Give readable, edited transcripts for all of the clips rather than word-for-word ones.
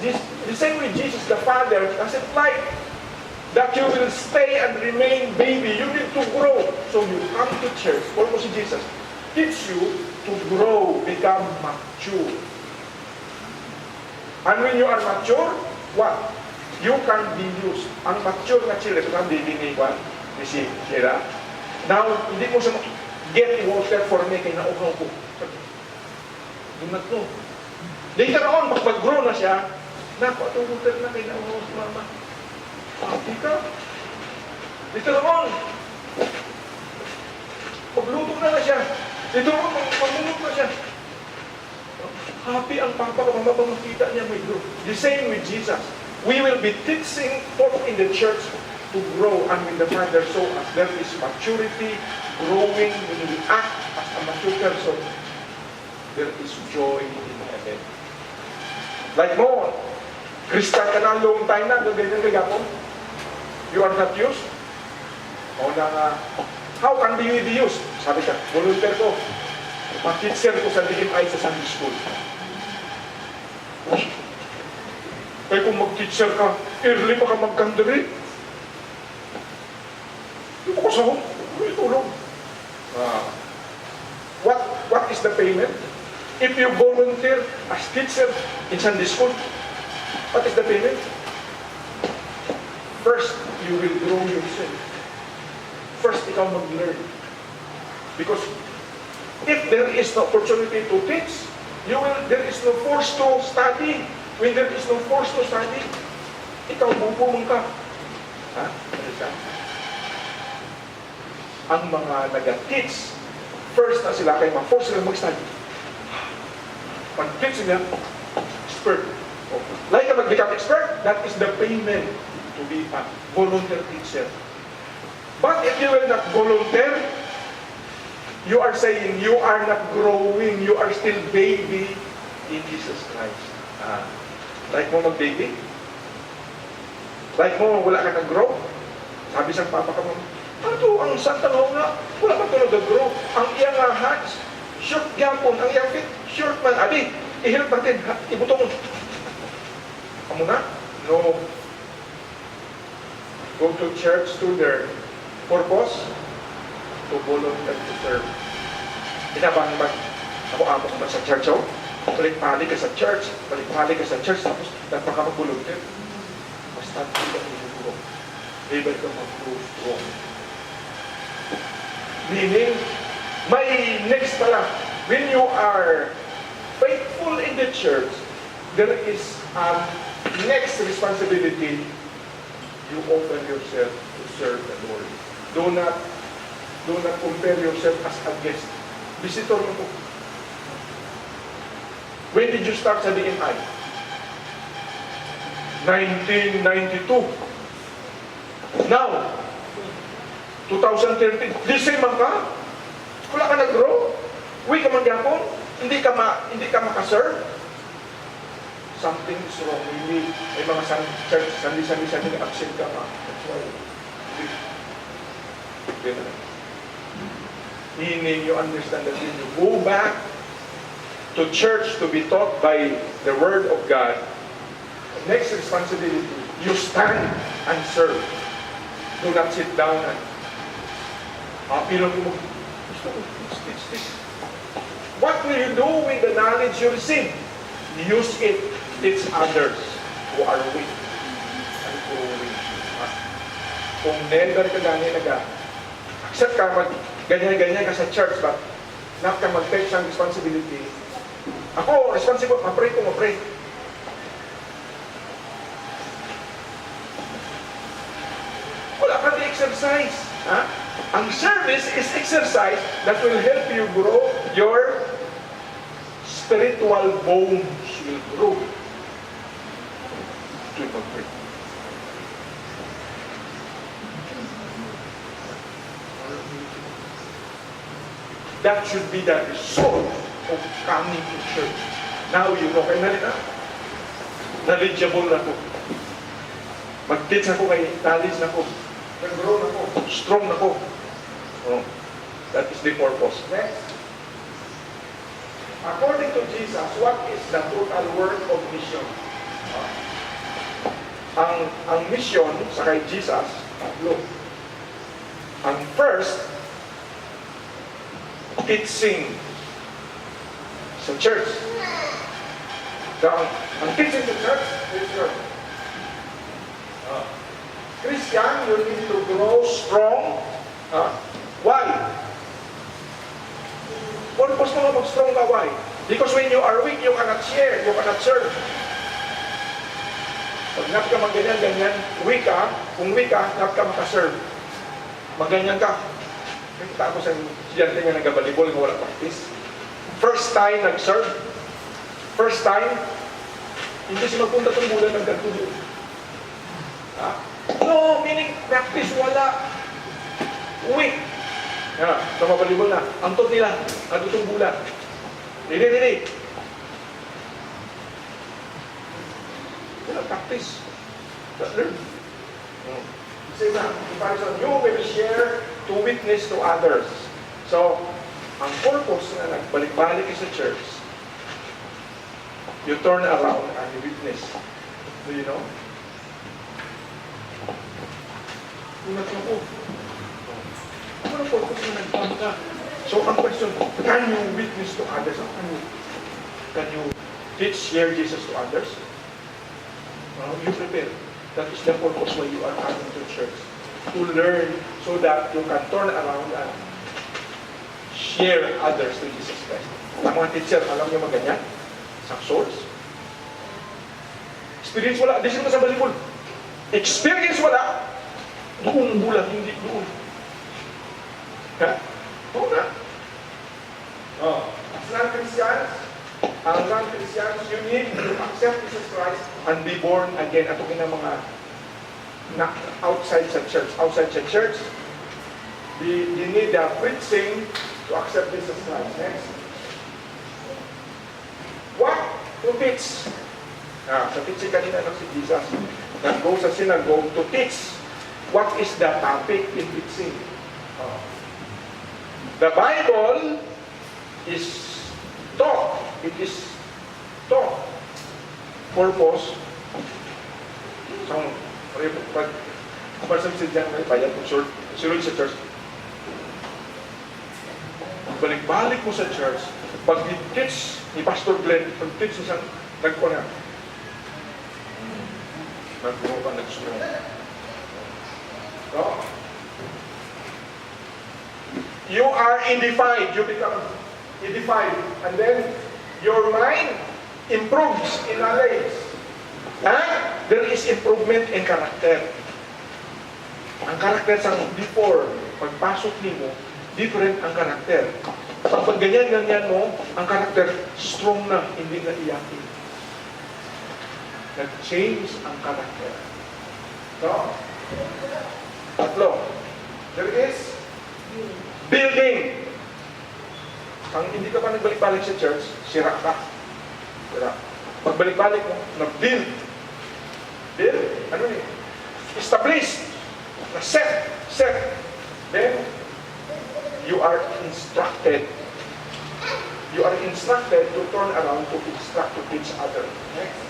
The same with Jesus, the Father, doesn't like that you will stay and remain baby. You need to grow. So you come to church. Purpose of Jesus teach you to grow, become mature. And when you are mature, what? You can be used. Ang mature na children, so ang baby ni Sheila. Now, hindi mo siya get water for me, kaya nauhaw ko. Doon na to. Later on, pag-grow na siya, naku, itong water na, kaya nauhaw si mama. Happy ka. Later on, pagluto na siya. Later on, pagmulot na siya. Happy ang papa ko, mama pang makita niya may grow. The same with Jesus. We will be teaching folk in the church to grow, and when the Father saw us, there is maturity, growing, when we act as a mature person, there is joy in heaven. Like mo, Christian ka na long time na, ganyan kagapon. You are not used. O na nga, how can we be used? Sabi ka, volunteer ko. Mag-teacher ko sa DMI sa Sunday School. Kaya kung mag-teacher ka, early pa ka mag-candidate. Hindi ko kasahon. May tulong. What is the payment? If you volunteer as teacher in Sunday School, what is the payment? First, you will grow yourself. First, ikaw mag-learn. Because if there is no opportunity to teach, there is no force to study. When there is no force to study, ikaw bubumong ka. Ha? Ang mga nag-teach, first na sila kayo ma-force sila mag-study. Pag-teach niya, expert. Like ka mag-become expert, that is the payment to be a volunteer teacher. But if you will not volunteer, you are saying you are not growing, you are still baby in Jesus Christ. Like mo mag-baby? Like mo, wala ka nag-grow? Sabi sa papa ka mo, ano ang santa nga? Wala ka ito nag-grow. Ang iyang heart, short gapon, ang iyang feet, short man. Abi, ihilap natin, ibutong. Amo na? No. Go to church to their purpose, to volunteer to serve. Inabang ako-amo ka ba sa church, oh? Balik-balik ka sa church, tapos nagpaka-volunteer. Basta hindi ka mag-grow. Able ka mag-grow. Meaning, may next pala, when you are faithful in the church, there is next responsibility. You open yourself to serve the Lord. Do not compare yourself as a guest. Visitor mo po. When did you start sa DMI? 1992. Now, 2013. The same man ka? Wala ka nag-grow? Uwi ka man gapon? Hindi ka makaserve? Something is wrong. May mga church, sandi-sandi absent ka pa. That's why. Meaning you understand that when you go back to church to be taught by the Word of God, the next responsibility, you stand and serve. Do not sit down and what will you do with the knowledge you receive? Use it. Teach others who are weak and growing. Kung never ka gani accept ka ganyan-ganyan ka sa church, but not ka mag-take siyang responsibility. Ako, responsible, ma-pray. Wala ka di-exercise. Ha? Ang service is exercise that will help you grow. Your spiritual bones will grow. Mag-pray. That should be the result of coming to church. Now you know, kaya knowledgeable na ko. Mag-teach ako kay knowledge na ko. Nag-grow na ko. Strong na ko. Oh, that is the purpose. Next. According to Jesus, what is the total work of mission? ang mission sa kay Jesus, tatlo. Ang first, teaching sa church. So, ang teaching sa church is your Christian, you need to grow strong. Why? Purpose mo mag-strong ka, why? Because when you are weak, you cannot share, you cannot serve. Pag not ka magganyan-ganyan, weak ka, kung weak ka, not ka makaserve. Magganyan ka. Nakita ko sa estudyante nga nag-volleyball nga wala practice. First time nag-serve, first time, hindi siya magpunta itong bulan ng ganito. No, meaning practice wala. Weak. Yan, sa volleyball na. Ang tot nila, ang itong bulan. Dili. Wala practice. Learn. Say na, comparison, you will share to witness to others. So, ang purpose na nagbalik-balik sa church, you turn around and you witness. Do you know? Unat mo po. Ano ang purpose na nagbalik? So, ang question, can you witness to others? Can you share Jesus to others? You prepare. That is the purpose why you are coming to church. To learn so that you can turn around and share others to Jesus Christ. Ang mga teacher, alam niyo maganyan? Success. Experience wala. Di sila sa volleyball. Experience wala. Doon bulan, hindi doon. Ha? Oo na. As non-Christians, ang non-Christians, you need to accept Jesus Christ and be born again. At ang mga outside sa church. Outside sa church, you need the preaching to accept Jesus Christ. Next. What to teach? Sa teaching kanina ng si Jesus, nag-go sa synagogue to teach. What is the topic in teaching? The Bible is taught. It is taught. Purpose. Pag sa dyan, may bayan kung sunod sa church. Balik-balik mo sa church. Pag i-teach ni Pastor Glenn, pag-teach niya, nag-una. Nag-grow ka, nag-strong. So, you are edified. You become edified. And then, your mind improves in knowledge. There is improvement in character. Ang karakter sa before, pagpasok mo, different ang karakter. Pag ganyan mo, ang karakter strong na, hindi na iyakin. Nag-change ang karakter. So, tatlo. There is building. Pag hindi ka pa nagbalik-balik sa church, sira ka. Sira. Pagbalik-balik mo, na-build. Build? Ano yun? Establish. Na-set. Then, you are instructed. You are instructed to turn around to instruct to each other. Next.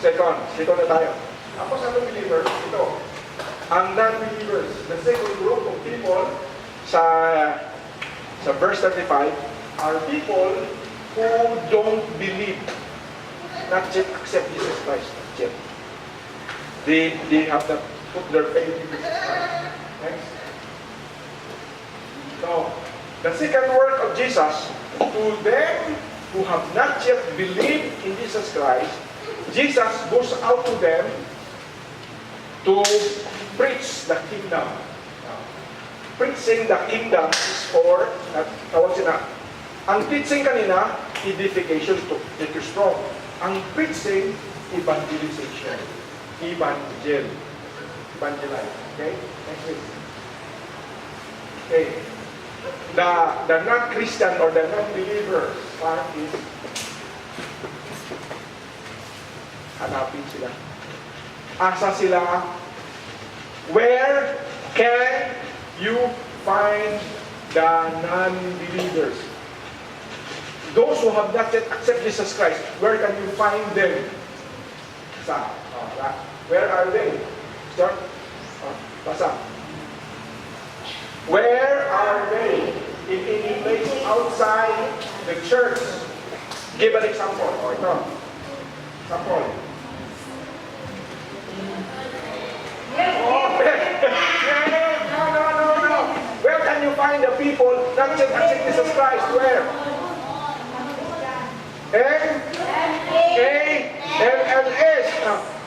Second na tayo. Ako sa believers, ito. Ang non-believers, the second group of people sa verse 35 are people who don't believe, not yet accept Jesus Christ, not yet. They have to put their faith in Jesus Christ. Next. So, the second work of Jesus, to them who have not yet believed in Jesus Christ, Jesus goes out to them to preach the kingdom. Preaching the kingdom is for, tawag sila, ang preaching kanina, edification to make you strong. Ang preaching, evangelization. Evangelize. Okay? Next week. Okay. The non-Christian or the non-believer part is hanapin sila. Asa sila? Where can you find the non-believers? Those who have not yet accepted Jesus Christ, where can you find them? Isa. Where are they? Start. Basa. Where are they? In any place outside the church. Give an example. O ito. Example. Oh, no. Where can you find the people not just accept Jesus Christ? Where? M-A-L-L-S.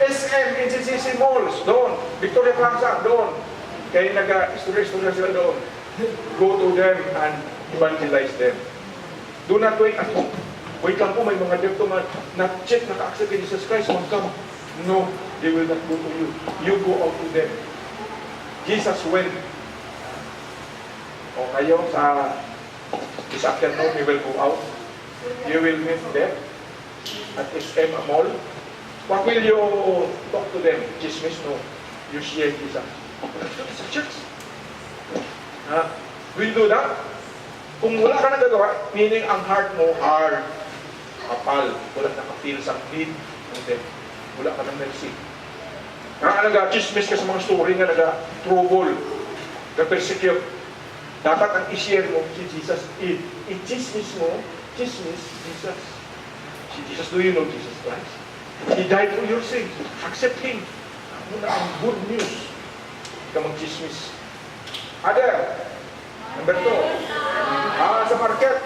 SM, NCCC Malls. Doon. Victoria Plaza. Doon. Kaya nag-istorya sila doon. Go to them and evangelize them. Do not wait. Wait lang po, may mga dito na-check, naka-accept kay Jesus Christ. Come. No, they will not go to you. You go out to them. Jesus went. O kayo sa this afternoon, you will go out. You will meet them at SM Mall. What will you talk to them? Chismis? No. You share Jesus. It's a church. Will do that? Kung wala ka nagagawa, meaning ang heart mo hard, kapal, wala nakapil sa need, wala ka nang mercy. Nag-chismis ka sa mga story nga nag-trouble, nag-persecute. Dapat ang i-share mo si Jesus. I-chismis mo, chismis, Jesus. Si Jesus, do you know Jesus Christ? He died for your sins. Accept Him. Muna ang good news. Ka mag-chismis. Other. Number 2. Sa market.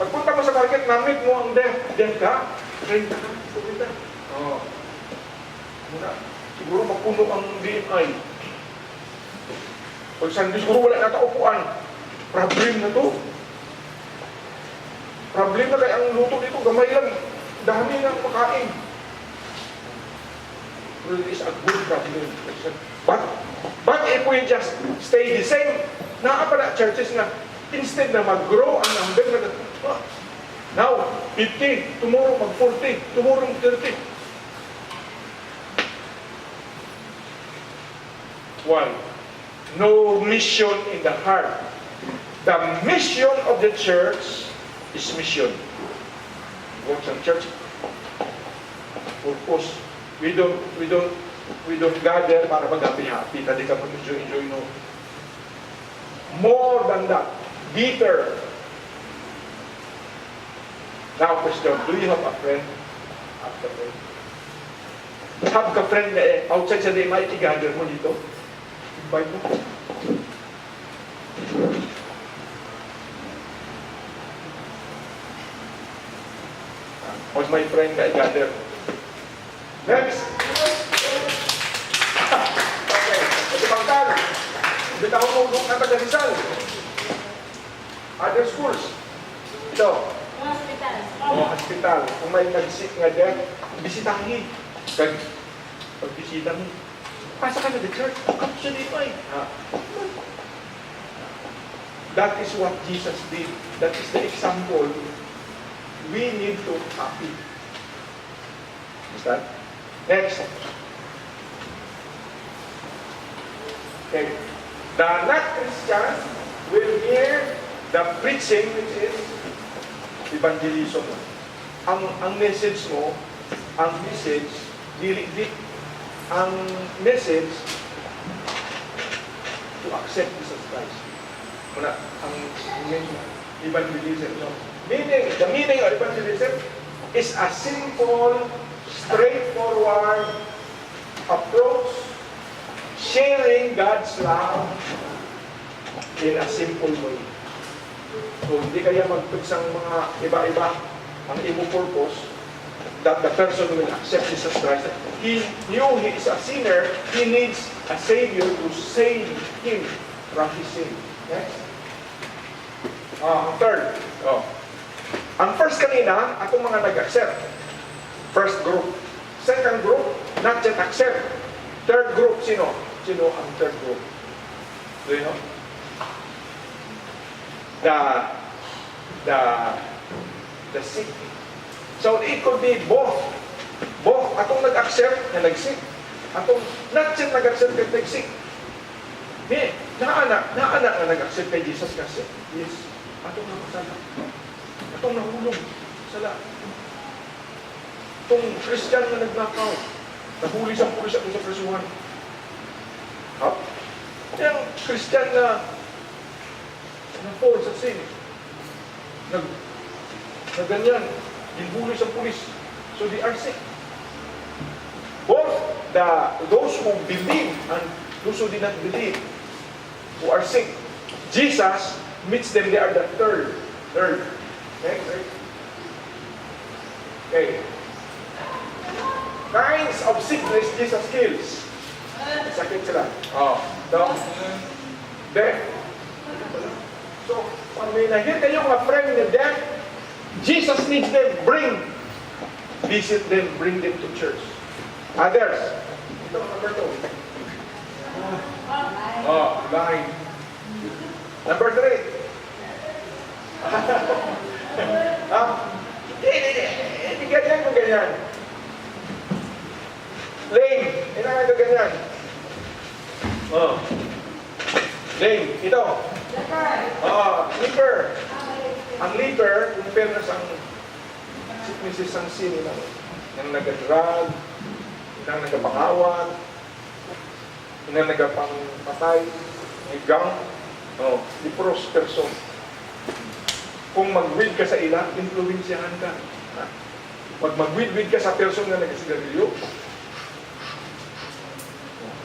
Pagpunta mo sa market, namit mo ang death. Death ka? Renta ka? Renta. Muna. Siguro mapuno ang DMI. Pag Sunday, siguro wala na upuan. Problem na to. Problem na kaya ang luto dito. Gamay lang. Dami ng makain. It is a good problem. But if we just stay the same, pala churches na instead na mag-grow ang number na now 50, tomorrow mag-40, tomorrow mag-30. Why? No mission in the heart. The mission of the church is mission. Works on church. Purpose. We don't gather para mag-happy-happy. Hindi ka mag-enjoy, no. More than that. Deeper. Now, question, do you have a friend? Have a friend. Have a friend na outside sa DMI, i-gather mo dito. Invite mo. How's my friend na i-gather? Next! Okay. Ito pangkal. Bitaw mo na taga-Rizal. Other schools. Ito. Hospital. Hospital. Kung may nag-sick nga dyan, bisitahin. Pag-bisita mo. Pasa ka na the church. Come to the DMI. That is what Jesus did. That is the example we need to copy. Understand? Next. Okay. The not-Christian will hear the preaching, which is evangelism. Ang message mo, ang message to accept Jesus Christ. Muna, ang evangelism. The meaning of evangelism is a simple, straightforward approach, sharing God's love in a simple way. So, hindi kaya magpigsang mga iba-iba ang imo purpose that the person will accept Jesus Christ. He knew he is a sinner, he needs a Savior to save him from his sin. Next. Third. Ang first kanina, atong mga nag-accept. First group. Second group, not yet accept. Third group, sino? Sino ang third group? Do you know? The sick. So it could be both. Both. Atong nag-accept na nag-sick. Atong not yet nag-accept na nag-sick. Naanak na nag-accept kay Jesus kasi. Yes. Atong nakasala. Atong nahulong. Sala. Itong Christian na nagnakaw. Nahuli siyang pulis ako sa presuhan. Ha? Yung Christian na fall sa sin. Na ganyan. Ginhuli siyang pulis. So they are sick. Both those who believe and those who did not believe, who are sick, Jesus meets them. They are the third. Okay? Okay. Kinds of sickness Jesus kills. Sakit sila. No? Death. So, pag may nakita kayo mga friend na death, Jesus needs them. Visit them, bring them to church. Others. Ito, number 2. Blind. Number 3. Hindi ganyan kung ganyan. Lame. Hindi naman ito ganyan. Lame. Ito. Leper. Ang leper, kung fairness ang sicknesses ang sin, yung nag-drug, yung nagapangawat, yung nagapangpatay, may gang, leprous person. Kung mag-weed ka sa ila, influensyahan ka. Pag mag-weed ka sa person na nagasigarilyo,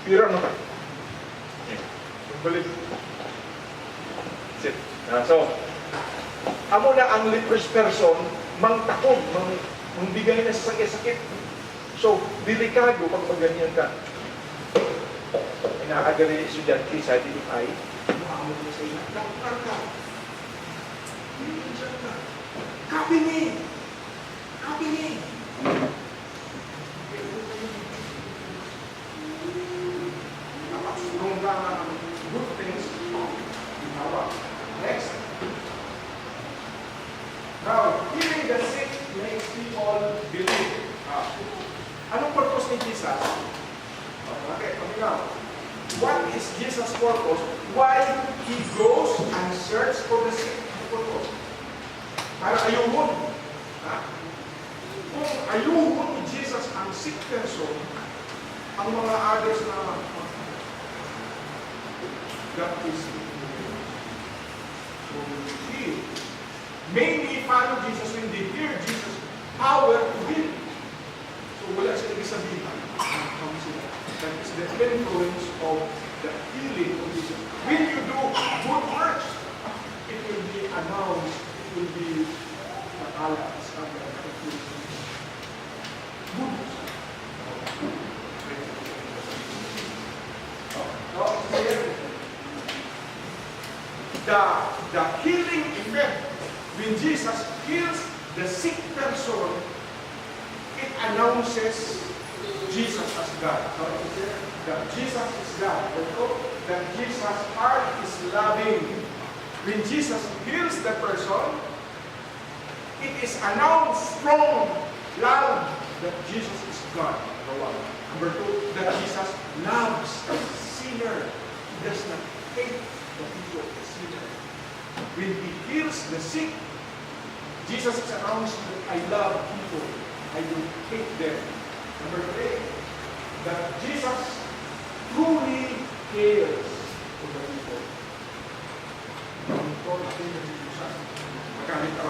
pira na ka. Balik. That's it. So, amo na ang leprous person, mangtakod, mangbigay na sa sakit-sakit. So, delikado pag maganyan ka. Inaagari estudyante sa DFI, maamo niya sa ina, nakakar ka. Minsan ka. Copy me! Copy me! Dapat sunong ka ng good things. Next. Now, healing the sick makes people believe. Anong purpose ni Jesus? Okay, now, what is Jesus' purpose? Why He goes and searches for the sick? Purpose. Para ayuhon. Kung ayuhon ni Jesus ang sick person, ang mga others na that is heal. Mainly follow Jesus when they hear Jesus' power to heal. So wala siya ibig sabihin. That is the influence of the healing of Jesus. When you do good works, it will be announced, it will be alas of the good. The healing effect when Jesus heals the sick person, it announces Jesus as God. That Jesus is God. That Jesus' heart is loving. When Jesus heals the person, it is announced strong, loud, that Jesus is God. Number 1. Number 2, that Jesus loves the sinner. He does not hate the people, the sinner. When He heals the sick, Jesus is announced that I love people. I don't hate them. Number 3, that Jesus truly cares for the people. Ito natin yung Jesus. Magamit ka.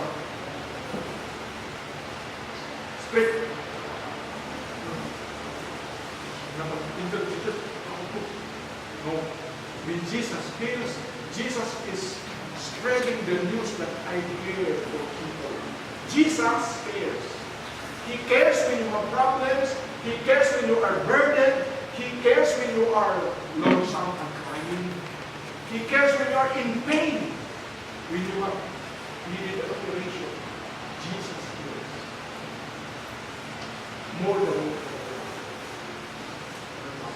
Strict. No. When Jesus heals, Jesus is spreading the news that I care for people. Jesus cares. He cares when you have problems. He cares when you are burdened. He cares when you are lonesome and crying. He cares when you are in pain. When you have needed an operation. Jesus cares. More than what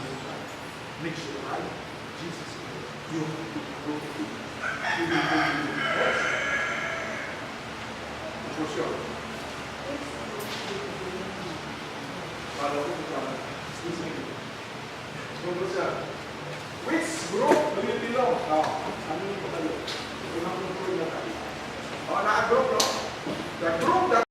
makes you right. Jesus cares. You have to go to Him. He will give you the best. For sure. Para ko ito. Excuse me. So,